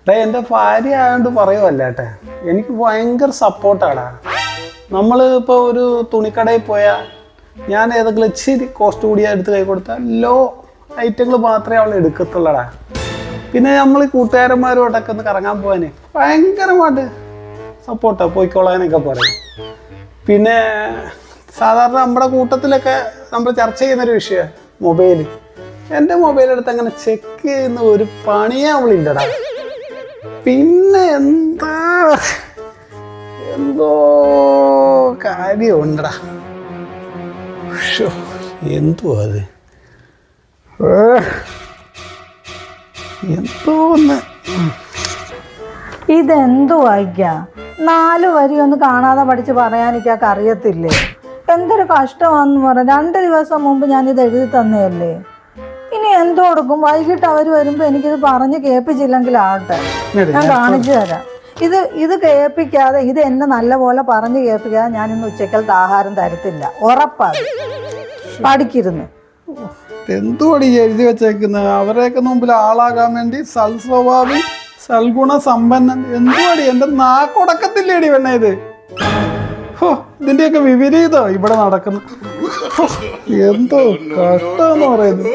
എൻ്റെ ഭാര്യ ആയതുകൊണ്ട് പറയുമല്ല ഏട്ടെ, എനിക്ക് ഭയങ്കര സപ്പോർട്ടാടാ. നമ്മൾ ഇപ്പോൾ ഒരു തുണിക്കടയിൽ പോയാൽ ഞാൻ ഏതെങ്കിലും ഇച്ചിരി കോസ്റ്റ് കൂടിയ എടുത്ത് കൈ കൊടുത്താൽ ലോ ഐറ്റങ്ങൾ മാത്രമേ അവൾ എടുക്കത്തുള്ളടാ. പിന്നെ നമ്മൾ കൂട്ടുകാരന്മാരോടൊക്കെ ഒന്ന് കറങ്ങാൻ പോകാൻ ഭയങ്കരമായിട്ട് സപ്പോർട്ടാണ്, പോയിക്കോളാനൊക്കെ പറയും. പിന്നെ സാധാരണ നമ്മുടെ കൂട്ടത്തിലൊക്കെ നമ്മൾ ചർച്ച ചെയ്യുന്നൊരു വിഷയമാണ് മൊബൈൽ. എൻ്റെ മൊബൈലെടുത്ത് അങ്ങനെ ചെക്ക് ചെയ്യുന്ന ഒരു പണിയേ അവളില്ലടാ. പിന്നെ എന്തോ കാര്യമുണ്ടടാ. എന്തോ അത് എന്തോ ഒന്ന് ഇതെന്തു വായിക്കാ 4 വരി ഒന്ന് കാണാതെ പഠിച്ച് പറയാൻ എനിക്ക് അറിയത്തില്ലേ? എന്തൊരു കഷ്ടമാണെന്ന് പറയാം. 2 ദിവസം മുമ്പ് ഞാനിത് എഴുതി തന്നെയല്ലേ. ഇനി എന്തോ കൊടുക്കും? വൈകിട്ട് അവർ വരുമ്പോൾ എനിക്കിത് പറഞ്ഞ് കേൾപ്പിച്ചില്ലെങ്കിലാവട്ടെ, ഞാൻ കാണിച്ചു തരാം. ഇത് കേൾപ്പിക്കാതെ, ഇത് എന്നെ നല്ലപോലെ പറഞ്ഞ് കേൾപ്പിക്കാതെ ഞാൻ ഇന്ന് ഉച്ചക്കലത്തെ ആഹാരം തരത്തില്ല, ഉറപ്പാണ്. പഠിക്കിരുന്നു. എന്തുവാടി എഴുതി വെച്ചേക്കുന്നത്? അവരെയൊക്കെ മുമ്പിൽ ആളാകാൻ വേണ്ടി സൽസ്വഭാവി സൽഗുണ സമ്പന്നൻ. എന്തുവാടി എൻ്റെ നാക്കൊടക്കത്തില്ലേടി വേണേ ഇത്? ഇതിന്റെയൊക്കെ വിപരീതം ഇവിടെ നടക്കുന്നു. എന്തോ കഷ്ടമെന്ന് പറയുന്നത്.